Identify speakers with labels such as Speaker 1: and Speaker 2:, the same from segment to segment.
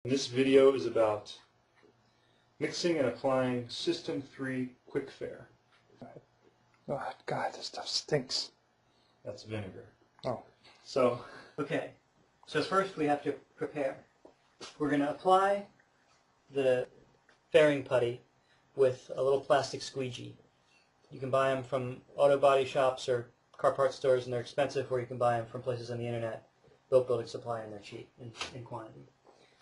Speaker 1: This video is about mixing and applying System 3 Quick Fair.
Speaker 2: Oh, God, this stuff stinks.
Speaker 1: That's vinegar.
Speaker 2: Oh.
Speaker 3: Okay, so first we have to prepare. We're going to apply the fairing putty with a little plastic squeegee. You can buy them from auto body shops or car parts stores, and they're expensive, or you can buy them from places on the internet, Built Building Supply, and they're cheap in quantity.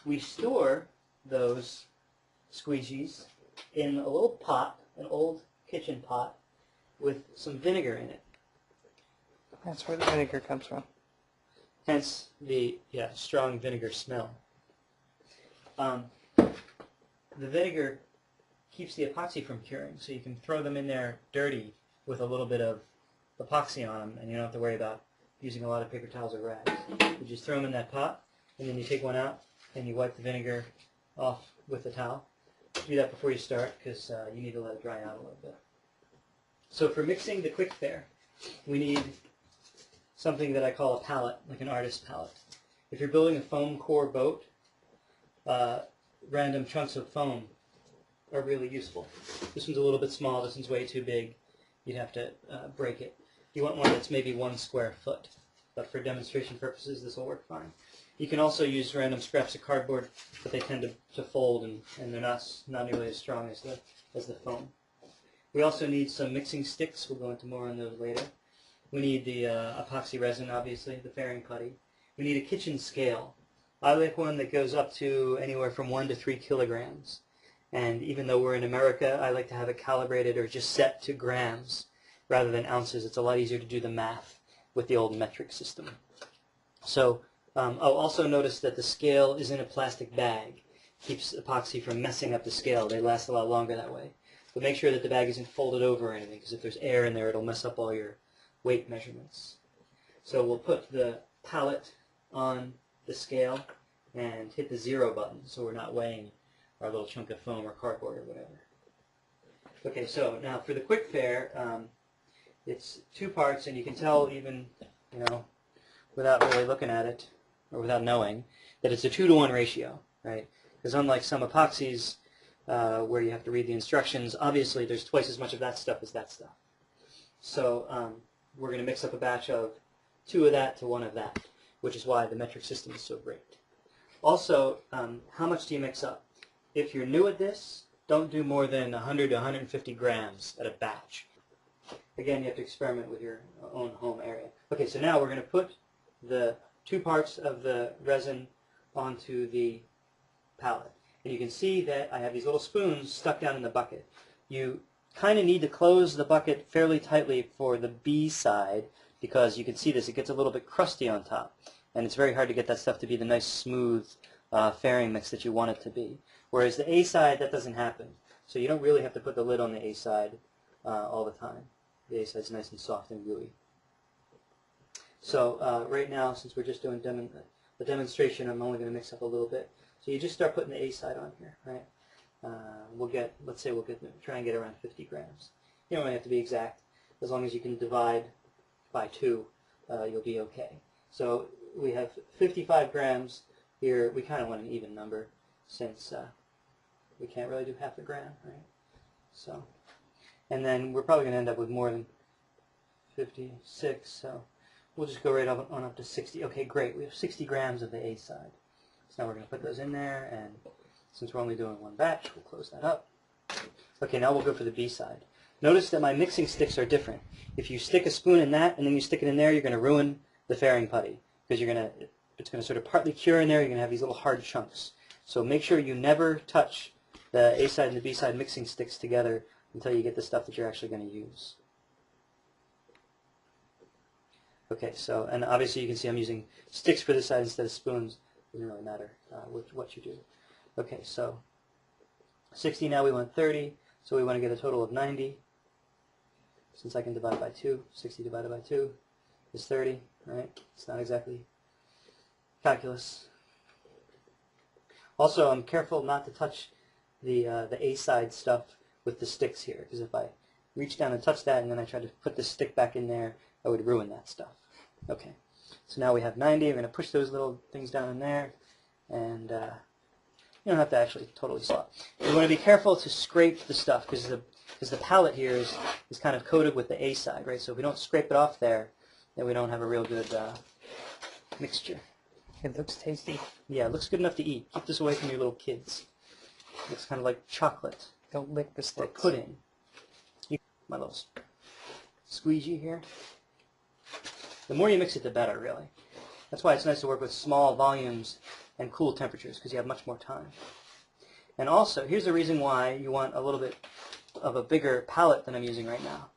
Speaker 3: We store those squeegees in a little pot, an old kitchen pot, with some vinegar in it.
Speaker 2: That's where the vinegar comes from.
Speaker 3: Hence the strong vinegar smell. The vinegar keeps the epoxy from curing, so you can throw them in there dirty with a little bit of epoxy on them, and you don't have to worry about using a lot of paper towels or rags. You just throw them in that pot, and then you take one out, and you wipe the vinegar off with the towel. Do that before you start, because you need to let it dry out a little bit. So for mixing the Quick Fair, we need something that I call a palette, like an artist palette. If you're building a foam core boat, random chunks of foam are really useful. This one's a little bit small, this one's way too big. You'd have to break it. You want one that's maybe 1 square foot, but for demonstration purposes this will work fine. You can also use random scraps of cardboard, but they tend to fold and they're not nearly as strong as the foam. We also need some mixing sticks. We'll go into more on those later. We need the epoxy resin, obviously, the fairing putty. We need a kitchen scale. I like one that goes up to anywhere from 1 to 3 kilograms. And even though we're in America, I like to have it calibrated or just set to grams rather than ounces. It's a lot easier to do the math with the old metric system. So I'll also notice that the scale is in a plastic bag. Keeps epoxy from messing up the scale. They last a lot longer that way. But make sure that the bag isn't folded over or anything, because if there's air in there, it'll mess up all your weight measurements. So we'll put the palette on the scale and hit the 0 button, so we're not weighing our little chunk of foam or cardboard or whatever. Okay, so now for the Quick Fair, it's 2 parts, and you can tell even, without really looking at it, or without knowing, that it's a 2-to-1 ratio, right? Because unlike some epoxies where you have to read the instructions, obviously there's twice as much of that stuff as that stuff. So we're going to mix up a batch of 2 of that to 1 of that, which is why the metric system is so great. Also, how much do you mix up? If you're new at this, don't do more than 100 to 150 grams at a batch. Again, you have to experiment with your own home area. Okay, so now we're going to put the 2 parts of the resin onto the palette. And you can see that I have these little spoons stuck down in the bucket. You kind of need to close the bucket fairly tightly for the B side, because you can see this, it gets a little bit crusty on top. And it's very hard to get that stuff to be the nice smooth fairing mix that you want it to be. Whereas the A side, that doesn't happen. So you don't really have to put the lid on the A side all the time. The A side's nice and soft and gooey. So right now, since we're just doing the demonstration, I'm only going to mix up a little bit. So you just start putting the A side on here, right? Let's say we'll try and get around 50 grams. You don't really have to be exact. As long as you can divide by 2, you'll be okay. So we have 55 grams here. We kind of want an even number since we can't really do half a gram, right? So, and then we're probably going to end up with more than 56, so we'll just go right on up to 60. Okay, great. We have 60 grams of the A side. So now we're going to put those in there, and since we're only doing 1 batch, we'll close that up. Okay, now we'll go for the B side. Notice that my mixing sticks are different. If you stick a spoon in that and then you stick it in there, you're going to ruin the fairing putty, because it's going to sort of partly cure in there. You're going to have these little hard chunks. So make sure you never touch the A side and the B side mixing sticks together until you get the stuff that you're actually going to use. Okay, so, and obviously you can see I'm using sticks for this side instead of spoons. Doesn't really matter what you do. Okay, so 60, now we want 30, so we want to get a total of 90. Since I can divide by 2, 60 divided by 2 is 30, right? It's not exactly calculus. Also, I'm careful not to touch the A side stuff with the sticks here, because if I reach down and touch that and then I try to put the stick back in there, I would ruin that stuff. Okay, so now we have 90. I'm going to push those little things down in there, and You don't have to actually totally saw it. You want to be careful to scrape the stuff because the palate here is kind of coated with the A side, right? So if we don't scrape it off there, then we don't have a real good mixture.
Speaker 2: It looks tasty.
Speaker 3: Yeah, it looks good enough to eat. Keep this away from your little kids. It looks kind of like chocolate
Speaker 2: Don't lick the
Speaker 3: or
Speaker 2: sticks.
Speaker 3: pudding. My little squeegee here. The more you mix it, the better, really. That's why it's nice to work with small volumes and cool temperatures, because you have much more time. And also, here's the reason why you want a little bit of a bigger palette than I'm using right now.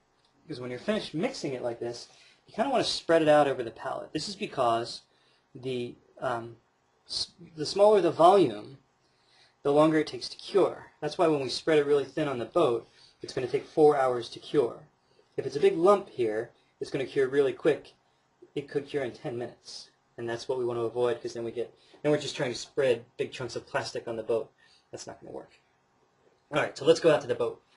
Speaker 3: Because when you're finished mixing it like this, you kind of want to spread it out over the palette. This is because the smaller the volume, the longer it takes to cure. That's why when we spread it really thin on the boat, it's going to take 4 hours to cure. If it's a big lump here, it's going to cure really quick. It could cure in 10 minutes. And that's what we want to avoid, because then we're just trying to spread big chunks of plastic on the boat. That's not going to work. All right, so let's go out to the boat.